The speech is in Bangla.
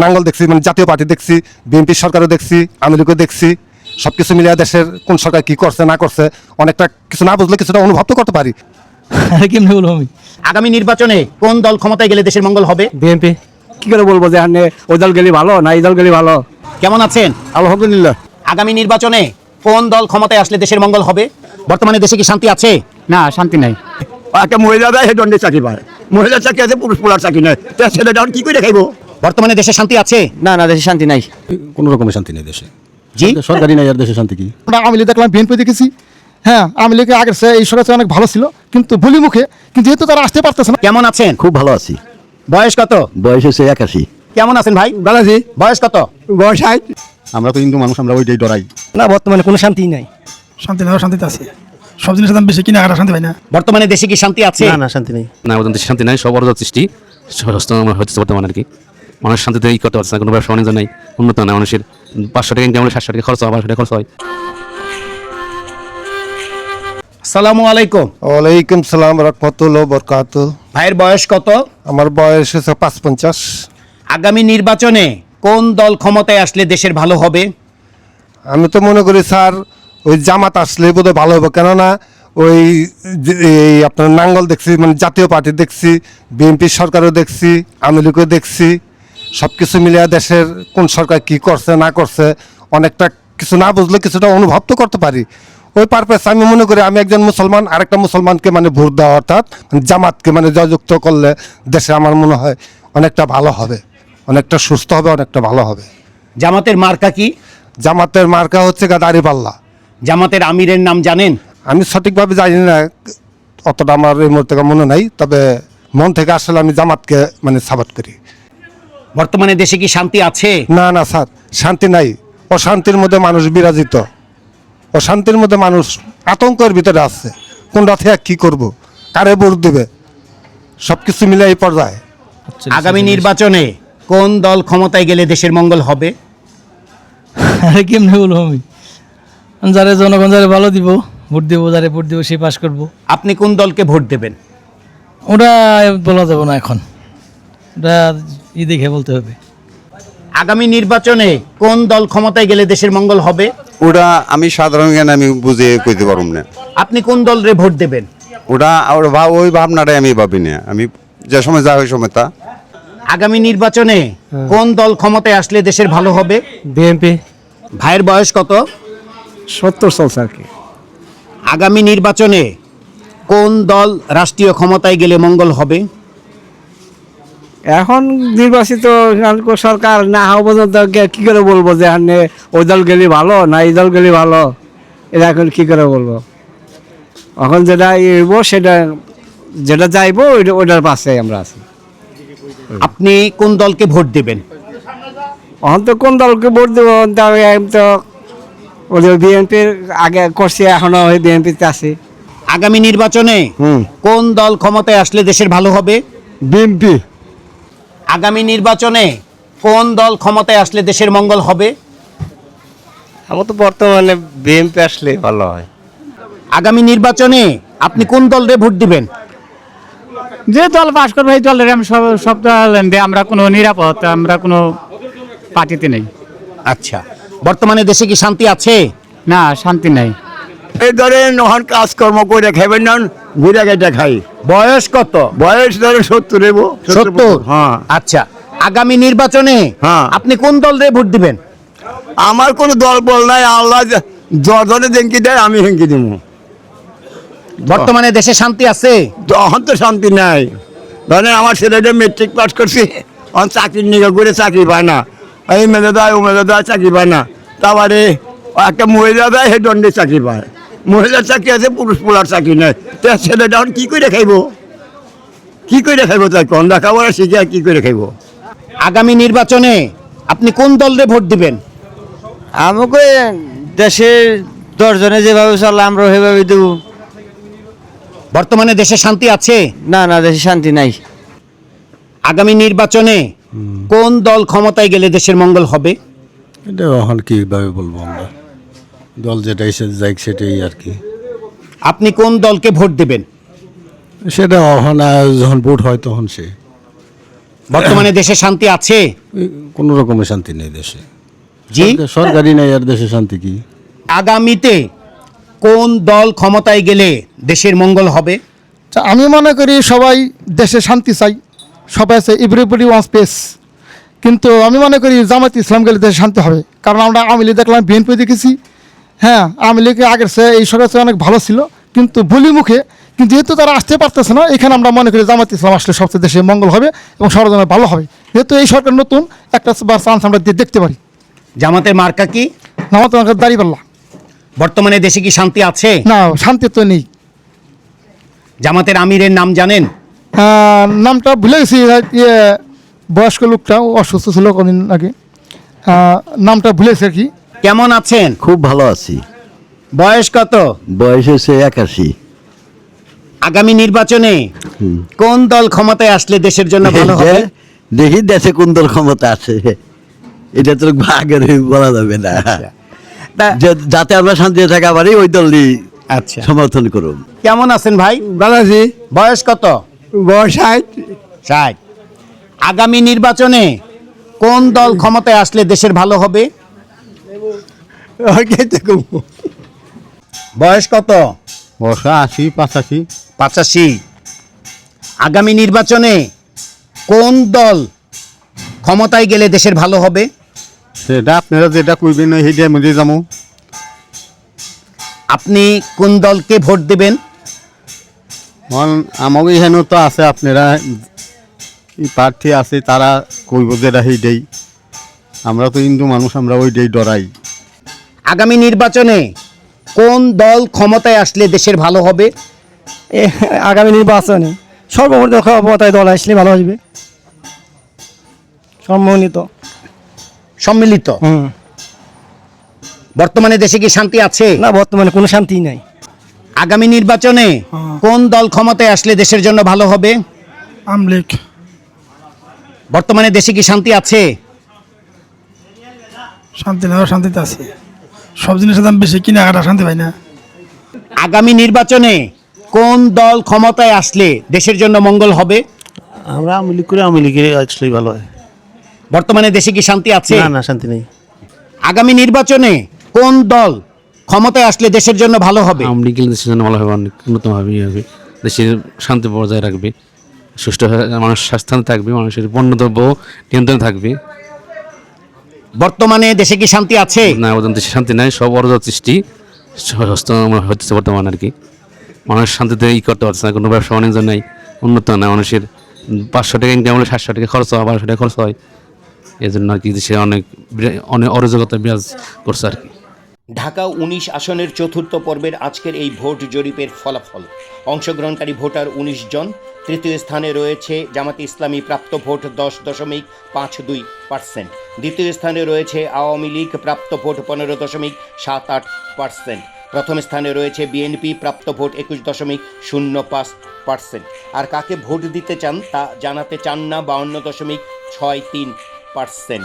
নাঙ্গল দেখছি, মানে জাতীয় পার্টি দেখছি, বিএনপি সরকারও দেখছি, আওয়ামী লীগও দেখছি। সবকিছু মিলিয়ে দেশের কোন সরকার কি করছে না করছে অনেকটা কিছু না বুঝলে কিছুটা অনুভব তো করতে পারি। কেমনে বলবো আমি? আগামী নির্বাচনে কোন দল ক্ষমতায় গেলে দেশের মঙ্গল হবে? বিএনপি। কি করে বলবো যে ওই দল গেলে ভালো না এই দল গেলে ভালো? কেমন আছেন? আলহামদুলিল্লাহ। আগামী নির্বাচনে কোন দল ক্ষমতায় আসলে দেশের মঙ্গল হবে? বর্তমানে দেশে কি শান্তি আছে? না, শান্তি নাই। একটা মহিলা দেয় হে দণ্ডে চাকরি পায়, মহিলা চাকরি আছে, পুরুষ পোলার চাকরি নেই, তা ছেলেটা কি করে খাইবো? বর্তমানে দেশে শান্তি আছে? না না, দেশে শান্তি নাই। কোনো রকমের শান্তি নেই দেশে। জি, সরকারি নাই আর দেশে শান্তি কি? আমরা আওয়ামী লীগ দেখলাম, বিএনপি দেখেছি। হ্যাঁ, আওয়ামী লীগের আগের চেয়ে এই সরকার অনেক ভালো ছিল, কিন্তু বলি মুখে, কিন্তু যেহেতু তারা আসতে পারতেছে না। কেমন আছেন? খুব ভালো আছি। বয়স কত? বয়স হচ্ছে 81। কেমন আছেন ভাই? ভালো আছি। বয়স কত? বয়স 60। আমরা তো হিন্দু মানুষ, আমরা ওইটাই ডরাই। না, বর্তমানে কোনো শান্তি নাই। শান্তি না, শান্তিতে আছে। সব জিনিসের দাম বেশি, কিনা শান্তি পাই না। বর্তমানে দেশে কি শান্তি আছে? না, শান্তি নেই। না, আমাদের দেশে শান্তি নাই, সব অরাজক সৃষ্টি হচ্ছে বর্তমানে আর কি। মানুষ শান্তিতে করতে পারছে না, কোনো ব্যবসা বাণিজ্য নাই, উন্নত নাই। মানুষের 500 টাকা ইনকাম হলে 700 টাকা খরচ হয়, 500 টাকা খরচ হয়। আসসালামু আলাইকুম। ওয়ালাইকুম সালাম রাহমাতুল্লাহি ওয়া বারাকাতুহু। ভাইয়ের বয়স কত? আমার বয়স হচ্ছে 55। আগামী নির্বাচনে কোন দল ক্ষমতায় আসলে দেশের ভালো হবে? আমি তো মনে করি স্যার ওই জামাত আসলে বোধহয় ভালো হবে, কেননা ওই এই আপনার নাঙ্গল দেখছি, মানে জাতীয় পার্টি দেখছি, বিএনপি সরকারও দেখছি, আওয়ামী লীগও দেখছি। সব কিছু মিলিয়ে দেশের কোন সরকার কি করছে না করছে অনেকটা কিছু না বুঝলে কিছুটা অনুভব তো করতে পারি। ওই পারপাস আমি মনে করি আমি একজন মুসলমান আরেকটা মুসলমানকে মানে ভোট দেওয়া, অর্থাৎ জামাতকে মানে জয়যুক্ত করলে দেশে আমার মনে হয় অনেকটা ভালো হবে, অনেকটা সুস্থ হবে, অনেকটা ভালো হবে। জামাতের মার্কা কি? জামাতের মার্কা হচ্ছে দাঁড়িপাল্লা। জামাতের আমিরের নাম জানেন? আমি সঠিকভাবে জানি না, অতটা আমার এই মুহূর্তে মনে নাই, তবে মন থেকে আসলে আমি জামাতকে মানে সাপোর্ট করি। বর্তমানে দেশে কি শান্তি আছে? না না স্যার, শান্তি নাই, অশান্তির মধ্যে মানুষ বিরাজিত, অশান্তির মধ্যে মানুষ আতঙ্কের ভিতরে আছে। কোনটা থেকে কী করব, কারে ভোট দেবে, সব কিছু মিলে এই পর্যায়ে। আগামী নির্বাচনে কোন দল ক্ষমতায় গেলে দেশের মঙ্গল হবে? কেমনে বলবো আমি? যারা জনগণ যারা ভালো দিব ভোট দেবো, যারা ভোট দেবো সে পাস করবো। আপনি কোন দলকে ভোট দেবেন? ওটা বলা যাবে না এখন, ওটা দেখে বলতে হবে। আগামী নির্বাচনে কোন দল ক্ষমতায় গেলে দেশের মঙ্গল হবে? ওটা আমি সাধারণ জ্ঞান আমি বুঝে কইতে পারব না। আপনি কোন দলরে ভোট দেবেন? ওটা ওই ভাবনাটাই আমি ভাবি না, আমি যে সময় যা ওই সময় তা। আগামী নির্বাচনে কোন দল ক্ষমতায় আসলে দেশের ভালো হবে? বিএনপি। ভাইয়ের বয়স কত? 70 চলছে আর কি। আগামী নির্বাচনে কোন দল রাষ্ট্রীয় ক্ষমতায় গেলে মঙ্গল হবে? এখন নির্বাচিত সরকার না হওয়া পর্যন্ত কি করে বলবো যে ওই দল গেলে ভালো না এই দল গেলে ভালো? এটা এখন কি করে বলবো? এখন যেটা ইব সেটা যেটা চাইবো ওইটার পাশে আমরা আছি। আপনি কোন দলকে ভোট দেবেন? এখন তো কোন দলকে ভোট দেবো, তো ওদের বিএনপির আগে করছি, এখনো ওই বিএনপিতে আছি। আগামী নির্বাচনে কোন দল ক্ষমতায় আসলে দেশের ভালো হবে? বিএনপি। আগামী নির্বাচনে কোন দল ক্ষমতায় আসলে দেশের মঙ্গল হবে? আমার তো বর্তমানে বিএনপি আসলে ভালো হয়। আগামী নির্বাচনে আপনি কোন দলরে ভোট দিবেন? যে দল পাশ করবে এই দলের আমি সব দল আমরা কোনো নিরাপদ, আমরা কোনো পার্টিতে নেই। আচ্ছা, বর্তমানে দেশে কি শান্তি আছে? না, শান্তি নাই। এই ধরেন ওখান কাজকর্ম করে খাইবেন না, ঘুরে গেটে খাই। বয়স কত? বয়স ধরেন 70 এবো। 70? হ্যাঁ। আচ্ছা, আগামী নির্বাচনে হ্যাঁ। আপনি কোন দলরে ভোট দিবেন? আমার কোনো দল বল নাই, আল্লাহ জর্জনে জেঙ্কি দেয় আমি হেঙ্কি দিব। বর্তমানে দেশে শান্তি আছে? তখন তো শান্তি নাই। ধরেন আমার ছেলেটা মেট্রিক পাস করছে, অন চাকরির নিয়ে করে চাকরি পায় না, এই মেলে দেয় ও মেলে দেয় চাকরি পায় না। তারপরে একটা মহিলা দেয় হে দণ্ডে চাকরি পায়, মহিলার চাকরি আছে, পুরুষ পোলার চাকরি নেই, তা ছেলেটা এখন কী করে খাইব, কী করে খাইব? তাই কোন লেখাপড়া শিখে আর কী করে খাইব? আগামী নির্বাচনে আপনি কোন দলরে ভোট দিবেন? আমাকে দেশের 10 জনে যেভাবে চলে আমরা সেভাবে দেব। বর্তমানে দেশে শান্তি আছে? না না, দেশে শান্তি নাই। আগামী নির্বাচনে কোন দল ক্ষমতায় গেলে দেশের মঙ্গল হবে? এটা এখন কীভাবে বলবো, আমরা দল যেটা এসে যাই সেটাই আর কি। আপনি কোন দলকে ভোট দেবেন? সেটা এখন যখন ভোট হয় তখন সে বর্তমানে দেশে শান্তি আছে? কোনো রকমের শান্তি নেই দেশে। জি, সরকারি নেই আর দেশে শান্তি কি? আগামীতে কোন দল ক্ষমতায় গেলে দেশের মঙ্গল হবে? তা আমি মনে করি সবাই দেশে শান্তি চাই, সবাই আছে এভরিবডি ওয়ান্স পেস, কিন্তু আমি মনে করি জামাত ইসলাম গেলে দেশে শান্তি হবে। কারণ আমরা আওয়ামী লীগ দেখলাম, বিএনপি দেখেছি। হ্যাঁ, আওয়ামী লীগ আগের চেয়ে এই সরকার চেয়ে অনেক ভালো ছিল, কিন্তু বলি মুখে, কিন্তু যেহেতু তারা আসতে পারতেছে না, এখানে আমরা মনে করি জামাত ইসলাম আসলে সবচেয়ে দেশে মঙ্গল হবে এবং সরজনে ভালো হবে। যেহেতু এই সরকার নতুন, একটা চান্স আমরা দেখতে পারি। জামাতের মার্কা কি? নামাজ দাঁড়িপাল্লা। বর্তমানে দেশে কি শান্তি আছে? না, শান্তি তো নেই। জামাতের আমিরের নাম জানেন? নামটা ভুলে গেছি, ইয়ে বয়স্ক লোকটা অসুস্থ ছিল কদিন আগে, নামটা ভুলেছে আর কি। কেমন আছেন? খুব ভালো আছি। বয়স কত? বয়স হচ্ছে 81। আগামী নির্বাচনে কোন দল ক্ষমতায় আসলে দেশের জন্য ভালো হবে? দেখি দেশে কোন দল ক্ষমতা আছে, এটা তো আগের বলা যাবে না। তা- যাতে আমরা শান্তিতে থাকা পারি ওই দলই আচ্ছা, সমর্থন করুন। কেমন আছেন ভাই? ভালো আছি। বয়স কত? বয়স 60। আগামী নির্বাচনে কোন দল ক্ষমতায় আসলে দেশের ভালো হবে? বয়স কত? বর্ষা 80, 85। 85। আগামী নির্বাচনে কোন দল ক্ষমতায় গেলে দেশের ভালো হবে? সেটা আপনারা যেটা কইবেন সেইটার মধ্যে যাবো। আপনি কোন দলকে ভোট দেবেন? আমাকে এখানেও তো আছে, আপনারা প্রার্থী আছে, তারা কইব যেটা সেইটাই। আমরা তো হিন্দু মানুষ, আমরা ওইটাই ডরাই। আগামী নির্বাচনে কোন দল ক্ষমতায় আসলে দেশের ভালো হবে? আগামী নির্বাচনে সর্বমোট ক্ষমতায় দল আসলে ভালো আসবে, সম্মানিত। সম্মিলিত। বর্তমানে দেশে কি শান্তি আছে? না, বর্তমানে কোনো শান্তি নাই। আগামী নির্বাচনে কোন দল ক্ষমতায় আসলে দেশের জন্য ভালো হবে? আমলিক। বর্তমানে দেশে কি শান্তি আছে? শান্তি না, শান্তিতে আছে। সব জিনিসের দাম বেশি, কেনাকাটা শান্তি পাই না। আগামী নির্বাচনে কোন দল ক্ষমতায় আসলে দেশের জন্য মঙ্গল হবে? আমরা আওয়ামী লীগ করে আওয়ামী লীগে আসলেই ভালো হয়। বর্তমানে দেশে কি শান্তি আছে? না, শান্তি নেই। আগামী নির্বাচনে কোন দল ক্ষমতায় আসলে দেশের জন্য ভালো হবে? আওয়ামী লীগ গেলে দেশের জন্য ভালো হবে, অনেক উন্নতভাবে হবে, দেশের শান্তি বজায় রাখবে, সুষ্ঠু মানুষ স্বাস্থ্য থাকবে, মানুষের পণ্যদ্রব্য নিয়ন্ত্রণে থাকবে। বর্তমানে দেশে কি শান্তি আছে? না, ওদের দেশে শান্তি নাই, সব অরাজক সৃষ্টি হচ্ছে বর্তমানে আর কি। মানুষ শান্তিতে করতে পারছে না, কোনো ব্যবসা বাণিজ্য নাই, উন্নত না। মানুষের 500 টাকা ইনকাম হলে 700 টাকা খরচ হয়, 1200 টাকা খরচ হয়। এই জন্য আর কি দেশে অনেক অরাজকতা বিরাজ করছে আর কি। ঢাকা 19 আসনের চতুর্থ পর্বের আজকের এই ভোট জরিপের ফলাফল। অংশগ্রহণকারী ভোটার 19 জন। তৃতীয় স্থানে রয়েছে জামাতে ইসলামী, প্রাপ্ত ভোট 10.52%। দ্বিতীয় স্থানে রয়েছে আওয়ামী লীগ, প্রাপ্ত ভোট 15.78%। প্রথম স্থানে রয়েছে বিএনপি, প্রাপ্ত ভোট 21.05%। আর কাকে ভোট দিতে চান তা জানাতে চান না 52.63%।